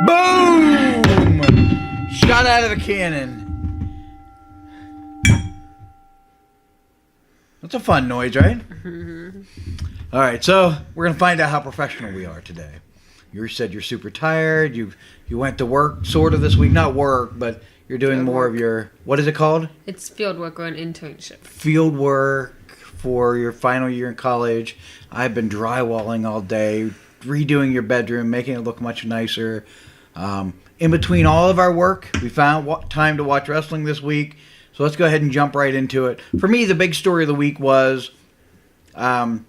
Boom! Shot out of a cannon. That's a fun noise, right? All right, so we're going to find out how professional we are today. You said you're super tired. You went to work sort of this week. Not work, but you're doing Field more work. of your, what is it called? It's field work or an internship. Field work for your final year in college. I've been drywalling all day, redoing your bedroom, making it look much nicer. In between all of our work, we found time to watch wrestling this week. So let's go ahead and jump right into it. For me, the big story of the week was Hulk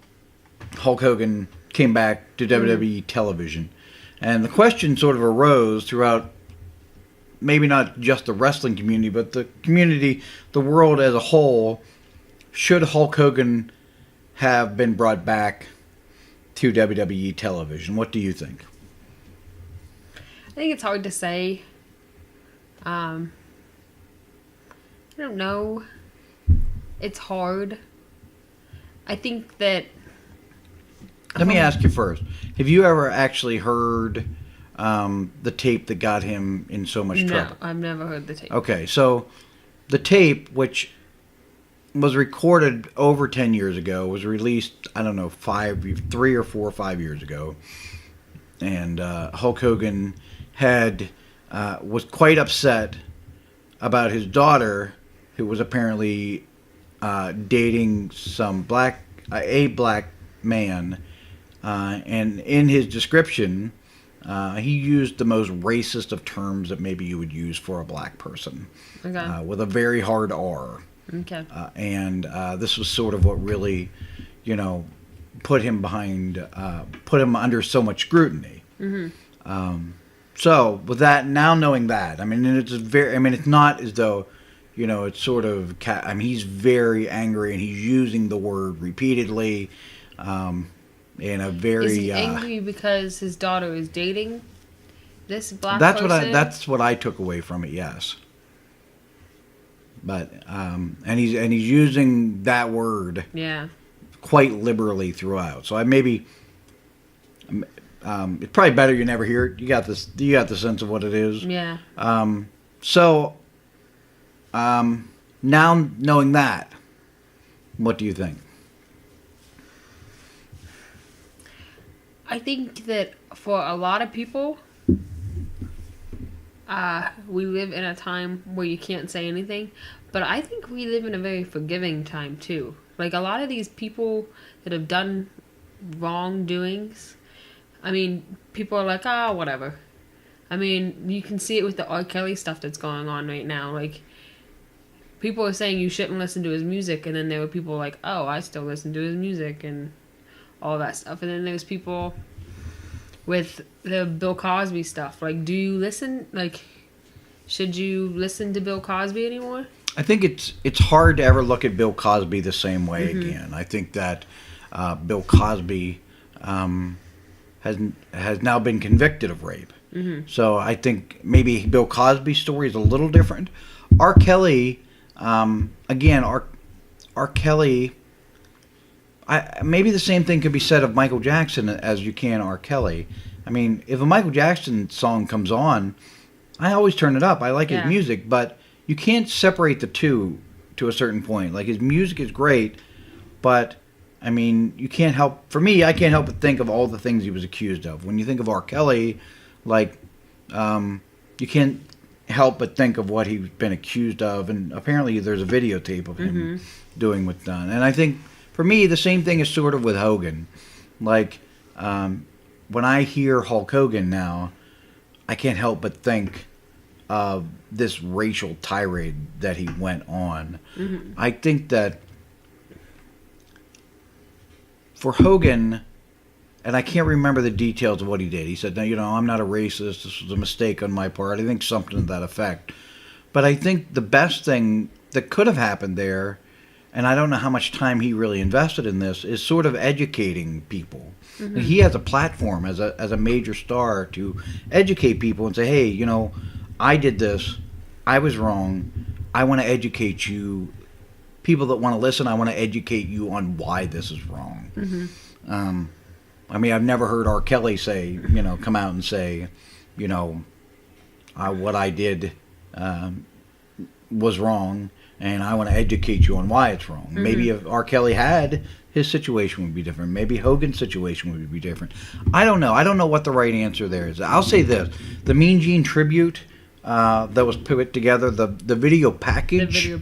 Hogan came back to WWE television. And the question sort of arose throughout maybe not just the wrestling community, but the community, the world as a whole. Should Hulk Hogan have been brought back to WWE television? What do you think? I think it's hard to say. I don't know. It's hard. I think that... Let me ask you first. Have you ever actually heard the tape that got him in so much trouble? No, I've never heard the tape. Okay, so the tape, which was recorded over 10 years ago, was released, I don't know, 3 or 4 or 5 years ago. And Hulk Hogan was quite upset about his daughter, who was apparently dating a black man. And in his description, he used the most racist of terms that maybe you would use for a black person. Okay. With a very hard R. Okay. And this was sort of what really, put him under so much scrutiny. Mm-hmm. So with that, now knowing that, it's not as though, it's sort of, he's very angry and he's using the word repeatedly, in a very. Is he angry because his daughter is dating this black person? That's what I took away from it. Yes. But and he's using that word. Yeah. Quite liberally throughout. So it's probably better you never hear it. You got the sense of what it is. Yeah. Now knowing that, what do you think? I think that for a lot of people, we live in a time where you can't say anything, but I think we live in a very forgiving time too. Like a lot of these people that have done wrongdoings, people are like, whatever. You can see it with the R. Kelly stuff that's going on right now. Like, people are saying you shouldn't listen to his music, and then there were people like, oh, I still listen to his music, and all that stuff. And then there's people with the Bill Cosby stuff. Like, do you listen? Like, should you listen to Bill Cosby anymore? I think it's hard to ever look at Bill Cosby the same way again. I think that Bill Cosby has now been convicted of rape. Mm-hmm. So I think maybe Bill Cosby's story is a little different. R. Kelly, again, R. Kelly, maybe the same thing could be said of Michael Jackson as you can R. Kelly. If a Michael Jackson song comes on, I always turn it up. I like his music, but you can't separate the two to a certain point. Like, his music is great, but you can't help. For me, I can't help but think of all the things he was accused of. When you think of R. Kelly, like, you can't help but think of what he's been accused of, and apparently there's a videotape of him doing what's done. And I think for me, the same thing is sort of with Hogan. Like, when I hear Hulk Hogan now, I can't help but think of this racial tirade that he went on. Mm-hmm. I think that for Hogan, and I can't remember the details of what he did. He said, no, I'm not a racist. This was a mistake on my part. I think something to that effect. But I think the best thing that could have happened there, and I don't know how much time he really invested in this, is sort of educating people. Mm-hmm. He has a platform as a major star to educate people and say, hey, I did this. I was wrong. I want to educate you. People that want to listen, I want to educate you on why this is wrong. Mm-hmm. I've never heard R. Kelly say, come out and say, you know, what I did was wrong, and I want to educate you on why it's wrong. Mm-hmm. Maybe if R. Kelly had, his situation would be different. Maybe Hogan's situation would be different. I don't know. I don't know what the right answer there is. I'll say this. The Mean Gene tribute that was put together, the video package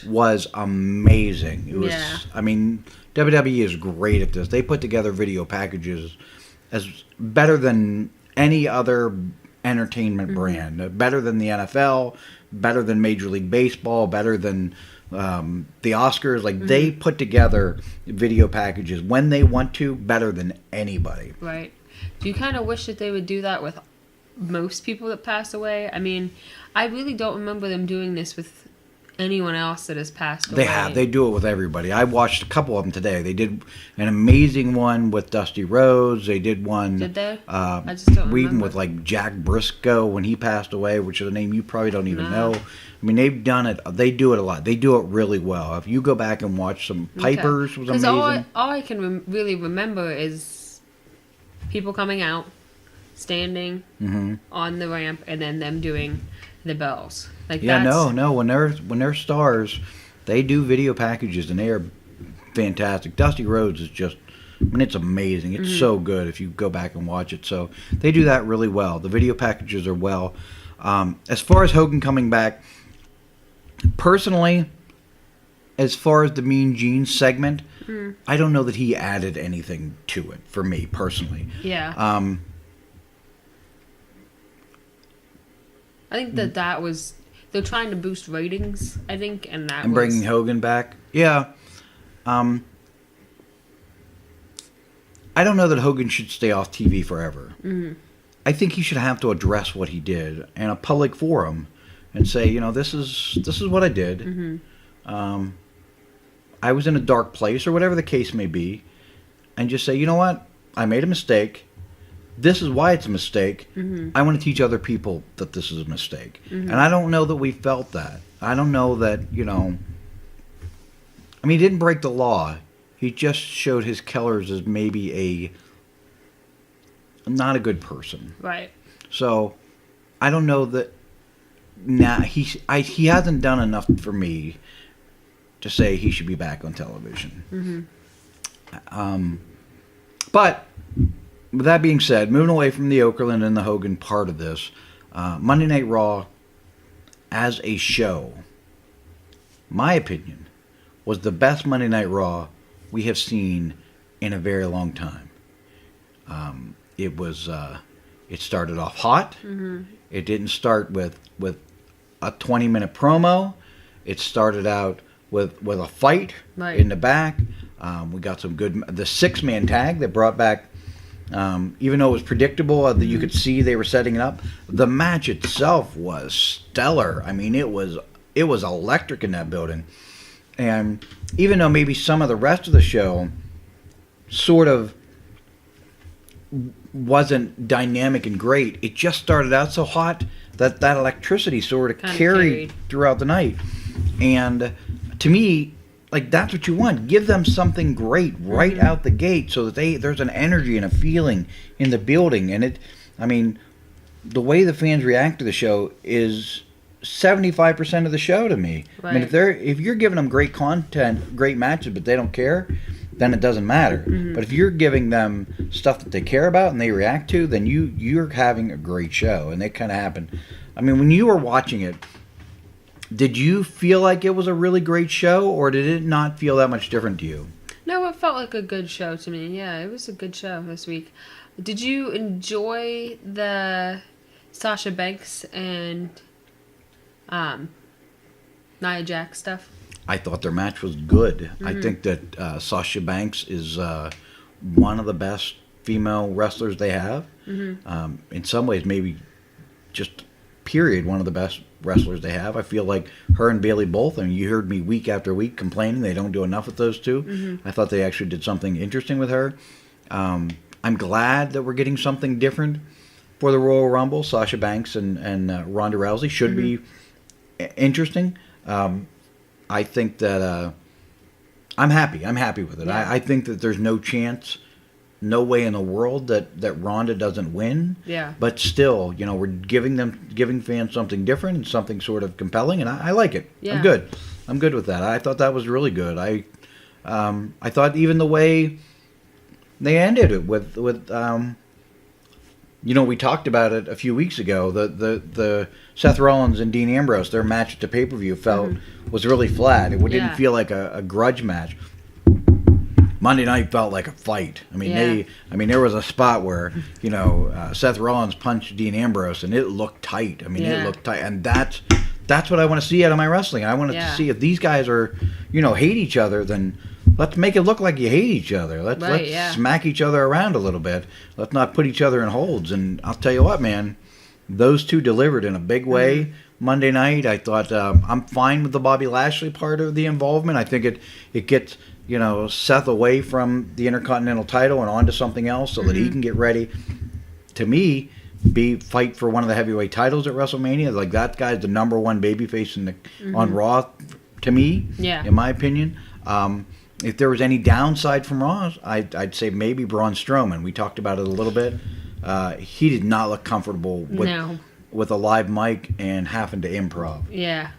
was amazing. It was, yeah. I mean, WWE is great at this. They put together video packages as better than any other entertainment brand. Better than the NFL, better than Major League Baseball, better than the Oscars. Like, they put together video packages when they want to, better than anybody. Right. Do you kind of wish that they would do that with most people that pass away? I mean, I really don't remember them doing this with anyone else that has passed away. They have. They do it with everybody. I watched a couple of them today. They did an amazing one with Dusty Rhodes. They did one. Did they? I just don't remember. With like Jack Briscoe when he passed away, which is a name you probably don't even know. I mean, they've done it. They do it a lot. They do it really well. If you go back and watch some Piper's, was amazing. Because all I can really remember is people coming out, standing on the ramp, and then them doing the bells. Like, yeah, no. When they're stars, they do video packages, and they are fantastic. Dusty Rhodes is just, I mean, it's amazing. It's so good if you go back and watch it. So they do that really well. The video packages are well. As far as Hogan coming back, personally, as far as the Mean Gene segment, I don't know that he added anything to it for me personally. Yeah. I think that was, they're trying to boost ratings, I think, and bringing Hogan back. Yeah. I don't know that Hogan should stay off TV forever. I think he should have to address what he did in a public forum and say, you know, this is what I did. I was in a dark place, or whatever the case may be, and just say, you know what, I made a mistake. This is why it's a mistake. I want to teach other people that this is a mistake. And I don't know that we felt that. I don't know that, you know, I mean, he didn't break the law. He just showed his killers as maybe not a good person. Right. So I don't know that. Nah, he hasn't done enough for me to say he should be back on television. But with that being said, moving away from the Okerlund and the Hogan part of this, Monday Night Raw as a show, my opinion, was the best Monday Night Raw we have seen in a very long time. It was. It started off hot. It didn't start with a 20-minute promo. It started out with a fight in the back. We got some good. The 6-man tag that brought back. Even though it was predictable, that you could see they were setting it up. The match itself was stellar. I mean, it was electric in that building. And even though maybe some of the rest of the show sort of wasn't dynamic and great, it just started out so hot that electricity sort of carried throughout the night. And to me, like, that's what you want. Give them something great right out the gate, so that there's an energy and a feeling in the building. And I mean, the way the fans react to the show is 75% of the show to me. Right. I mean, if you're giving them great content, great matches, but they don't care, then it doesn't matter. But if you're giving them stuff that they care about and they react to, then you're having a great show. And that kind of happened. I mean, when you were watching it, did you feel like it was a really great show, or did it not feel that much different to you? No, it felt like a good show to me. Yeah, it was a good show this week. Did you enjoy the Sasha Banks and Nia Jax stuff? I thought their match was good. I think that Sasha Banks is one of the best female wrestlers they have. In some ways, maybe just period, one of the best wrestlers they have. I feel like her and Bayley both, I mean, you heard me week after week complaining they don't do enough with those two. I thought they actually did something interesting with her. I'm glad that we're getting something different for the Royal Rumble. Sasha Banks and Ronda Rousey should be interesting. I think that I'm happy with it. I think that there's no chance no way in the world that Ronda doesn't win. Yeah. But still, we're giving fans something different and something sort of compelling, and I like it. Yeah. I'm good. I'm good with that. I thought that was really good. I thought even the way they ended it with we talked about it a few weeks ago. The Seth Rollins and Dean Ambrose, their match at the pay-per-view was really flat. It didn't feel like a grudge match. Monday night felt like a fight. I mean, there was a spot where Seth Rollins punched Dean Ambrose, and it looked tight. I mean, it looked tight, and that's what I want to see out of my wrestling. I want to see if these guys are, hate each other, then let's make it look like you hate each other. Let's smack each other around a little bit. Let's not put each other in holds. And I'll tell you what, man, those two delivered in a big way Monday night. I thought I'm fine with the Bobby Lashley part of the involvement. I think it gets Seth away from the Intercontinental title and onto something else so that he can get ready. To me, fight for one of the heavyweight titles at WrestleMania. Like, that guy's the number one babyface on Raw. To me, in my opinion. If there was any downside from Raw, I'd say maybe Braun Strowman. We talked about it a little bit. He did not look comfortable with a live mic and having to improv. Yeah.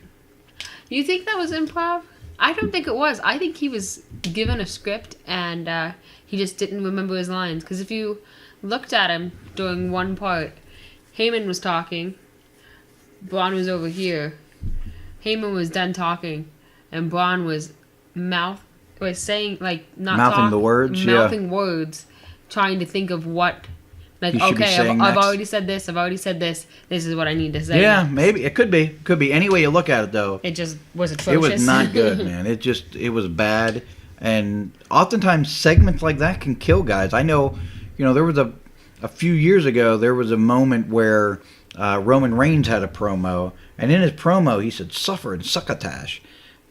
You think that was improv? I don't think it was. I think he was given a script and he just didn't remember his lines. Because if you looked at him during one part, Heyman was talking, Braun was over here, Heyman was done talking, and Braun was saying, like, not mouthing the words, mouthing words, trying to think of what, like, okay, I've already said this, this is what I need to say. Yeah, next. Maybe. It could be. Any way you look at it, though. It just was atrocious. It was not good, man. It was bad. And oftentimes segments like that can kill guys. I know, there was a few years ago, there was a moment where Roman Reigns had a promo, and in his promo he said, "Suffer and succotash."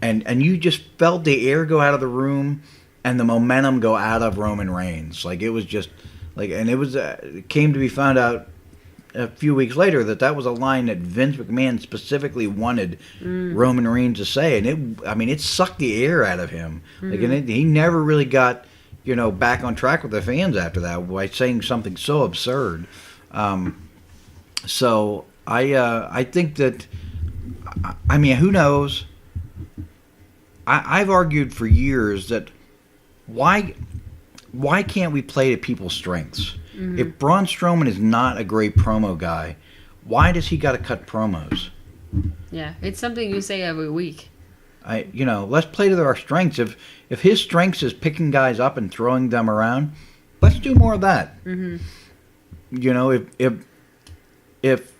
And you just felt the air go out of the room and the momentum go out of Roman Reigns. Like, it was just like, and it came to be found out a few weeks later that was a line that Vince McMahon specifically wanted Roman Reigns to say, and it sucked the air out of him. Like, and he never really got back on track with the fans after that by saying something so absurd. So I think that, who knows? I've argued for years that why can't we play to people's strengths? If Braun Strowman is not a great promo guy, why does he got to cut promos? Yeah, it's something you say every week. Let's play to our strengths. If his strengths is picking guys up and throwing them around, let's do more of that. If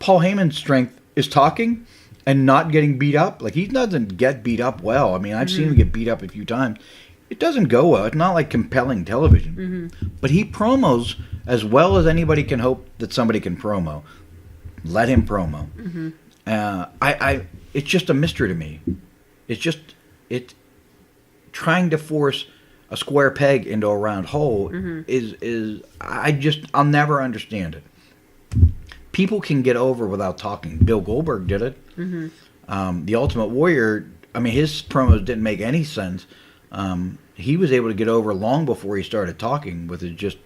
Paul Heyman's strength is talking and not getting beat up, like, he doesn't get beat up well. I've seen him get beat up a few times. It doesn't go well. It's not like compelling television. But he promos as well as anybody can hope that somebody can promo. Let him promo. It's just a mystery to me. It's trying to force a square peg into a round hole I'll never understand it. People can get over without talking. Bill Goldberg did it. The Ultimate Warrior, his promos didn't make any sense. He was able to get over long before he started talking with just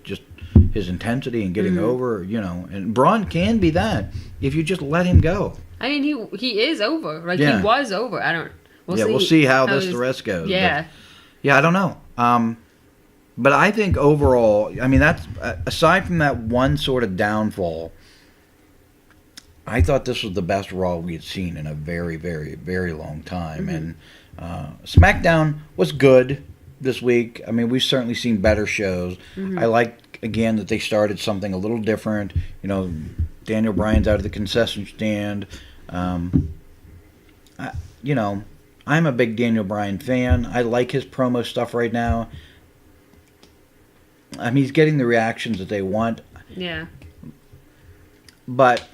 his intensity and getting over, And Braun can be that if you just let him go. He is over. Like, he was over. We'll see how the rest goes. Yeah. But, I don't know. But I think overall, that's aside from that one sort of downfall, I thought this was the best Raw we had seen in a very, very, very long time. And SmackDown was good this week. We've certainly seen better shows. I like, again, that they started something a little different. Daniel Bryan's out of the concession stand. I'm a big Daniel Bryan fan. I like his promo stuff right now. He's getting the reactions that they want. Yeah. But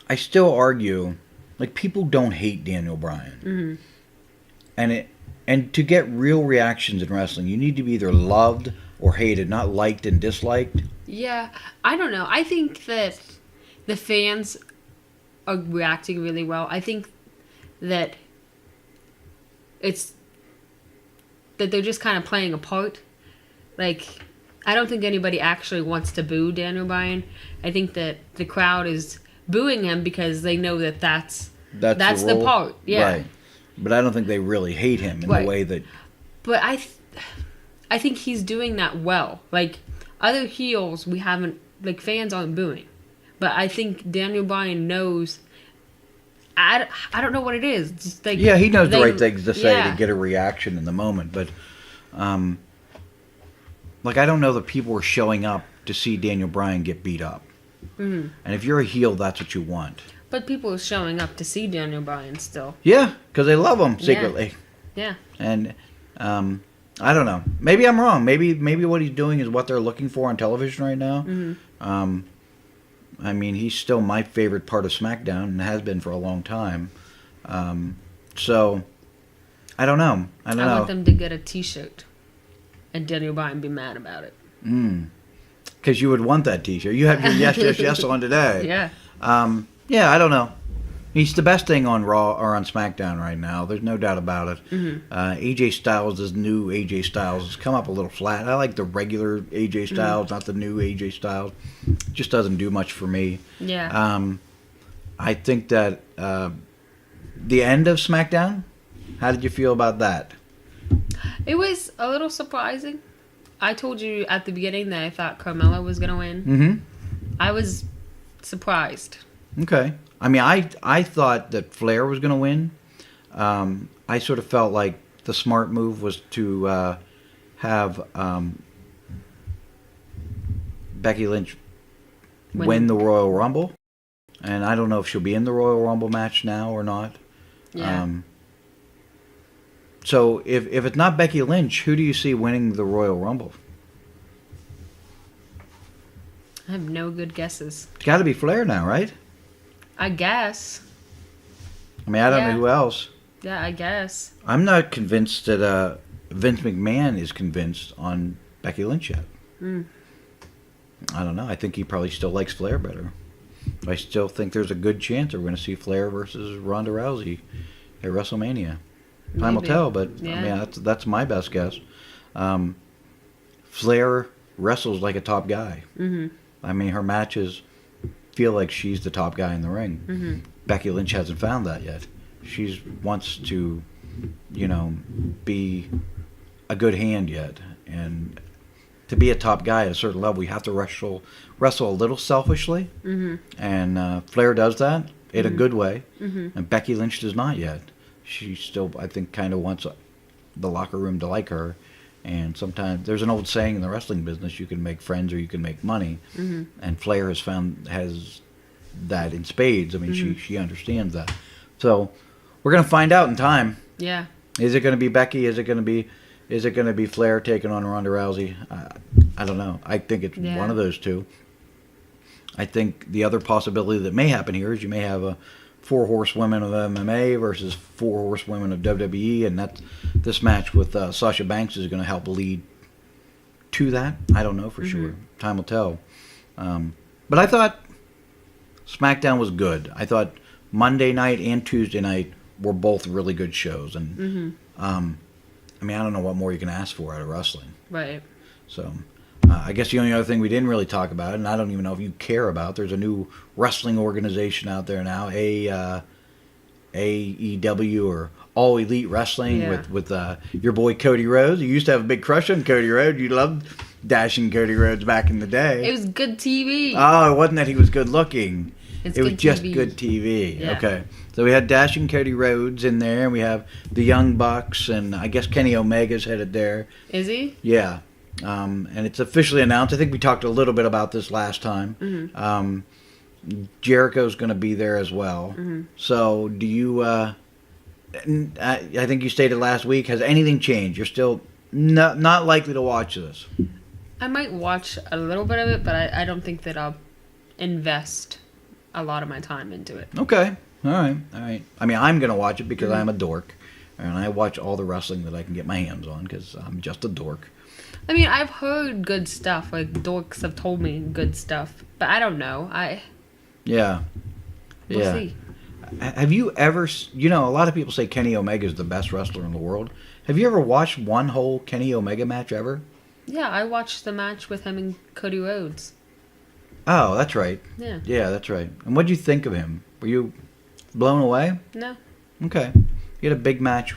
I still argue, like, people don't hate Daniel Bryan. And to get real reactions in wrestling, you need to be either loved or hated, not liked and disliked. Yeah, I don't know. I think that the fans are reacting really well. I think that they're just kind of playing a part. Like, I don't think anybody actually wants to boo Daniel Bryan. I think that the crowd is booing him because they know that that's the part. Yeah. Right. But I don't think they really hate him in the way that... But I think he's doing that well. Like, other heels we haven't... Like, fans aren't booing. But I think Daniel Bryan knows... I don't know what it is. Just like, he knows the right things to say to get a reaction in the moment. But, like, I don't know that people are showing up to see Daniel Bryan get beat up. Mm-hmm. And if you're a heel, that's what you want. But people are showing up to see Daniel Bryan still. Yeah, because they love him secretly. Yeah. And I don't know. Maybe I'm wrong. Maybe what he's doing is what they're looking for on television right now. Mm-hmm. I mean, he's still my favorite part of Smackdown and has been for a long time. So, I don't know. I want them to get a T-shirt and Daniel Bryan be mad about it. Because you would want that T-shirt. You have your yes, yes, yes on today. Yeah. Yeah, I don't know. He's the best thing on Raw or on SmackDown right now. There's no doubt about it. Mm-hmm. AJ Styles, this new AJ Styles, has come up a little flat. I like the regular AJ Styles, not the new AJ Styles. Just doesn't do much for me. Yeah. I think that the end of SmackDown, how did you feel about that? It was a little surprising. I told you at the beginning that I thought Carmella was going to win. Mm-hmm. I was surprised. Okay. I mean, I thought that Flair was going to win. I sort of felt like the smart move was to have Becky Lynch win the Royal Rumble. And I don't know if she'll be in the Royal Rumble match now or not. Yeah. So if it's not Becky Lynch, who do you see winning the Royal Rumble? I have no good guesses. It's got to be Flair now, right? I guess. I mean, I don't know who else. Yeah, I guess. I'm not convinced that Vince McMahon is convinced on Becky Lynch yet. I don't know. I think he probably still likes Flair better. I still think there's a good chance that we're going to see Flair versus Ronda Rousey at WrestleMania. Time will tell, but I mean that's my best guess. Flair wrestles like a top guy. Mm-hmm. I mean, her matches feel like she's the top guy in the ring. Mm-hmm. Becky Lynch hasn't found that yet. She wants to, be a good hand yet, and to be a top guy at a certain level, you have to wrestle a little selfishly. Mm-hmm. And Flair does that in a good way, and Becky Lynch does not yet. She still, I think, kind of wants the locker room to like her. And sometimes there's an old saying in the wrestling business: you can make friends or you can make money. Mm-hmm. And Flair has that in spades. I mean, she understands that. So we're gonna find out in time. Yeah. Is it gonna be Becky? Is it gonna be Flair taking on Ronda Rousey? I don't know. I think it's one of those two. I think the other possibility that may happen here is you may have a 4 horsewomen of MMA versus 4 horsewomen of WWE, and this match with Sasha Banks is going to help lead to that. I don't know for sure. Time will tell. But I thought SmackDown was good. I thought Monday night and Tuesday night were both really good shows, and I mean, I don't know what more you can ask for out of wrestling. Right. So I guess the only other thing we didn't really talk about, and I don't even know if you care about, there's a new wrestling organization out there now, AEW, or All Elite Wrestling, with your boy Cody Rhodes. You used to have a big crush on Cody Rhodes. You loved dashing Cody Rhodes back in the day. It was good TV. Oh, it wasn't that he was good looking. It was just good TV. Yeah. Okay. So we had Dashing Cody Rhodes in there, and we have the Young Bucks, and I guess Kenny Omega's headed there. Is he? Yeah. And it's officially announced. I think we talked a little bit about this last time. Mm-hmm. Jericho's going to be there as well. Mm-hmm. So do you... I think you stated last week, has anything changed? You're still not likely to watch this? I might watch a little bit of it, but I don't think that I'll invest a lot of my time into it. Okay. All right. I mean, I'm going to watch it because I'm a dork. And I watch all the wrestling that I can get my hands on because I'm just a dork. I mean, I've heard good stuff. Like, dorks have told me good stuff. But I don't know. Yeah. We'll see. Have you ever... a lot of people say Kenny Omega is the best wrestler in the world. Have you ever watched one whole Kenny Omega match ever? Yeah, I watched the match with him and Cody Rhodes. Oh, that's right. Yeah. Yeah, that's right. And what did you think of him? Were you blown away? No. Okay. He had a big match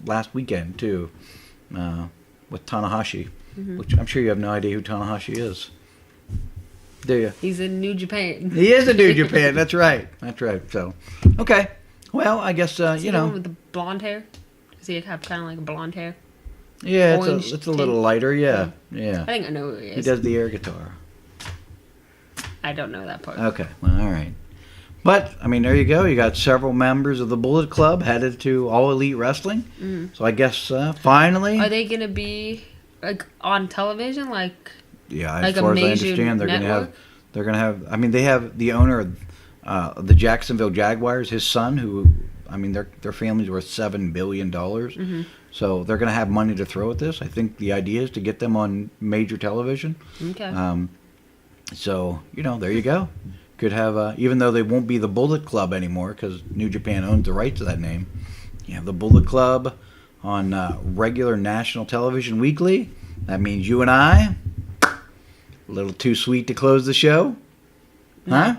last weekend, too, with Tanahashi, which I'm sure you have no idea who Tanahashi is. Do you? He's in New Japan. He is in New Japan. That's right. That's right. So, okay. Well, I guess, Is he you the know. one with the blonde hair? Does he have kind of like blonde hair? Yeah, Orange it's a little lighter. Yeah. I Yeah. think I know who he is. He does the air guitar. I don't know that part. Okay. Well, all right. But, I mean, there you go. You got several members of the Bullet Club headed to All Elite Wrestling. So I guess finally. Are they going to be like on television? Like, Yeah, like as a far as I major understand, network? they're gonna have. I mean, they have the owner of the Jacksonville Jaguars, his son, who, I mean, their family's worth $7 billion. So they're gonna have money to throw at this. I think the idea is to get them on major television. Okay. So you know, there you go. Could have, even though they won't be the Bullet Club anymore because New Japan owns the rights to that name. You have the Bullet Club on regular national television weekly. That means you and I. A little too sweet to close the show? Huh?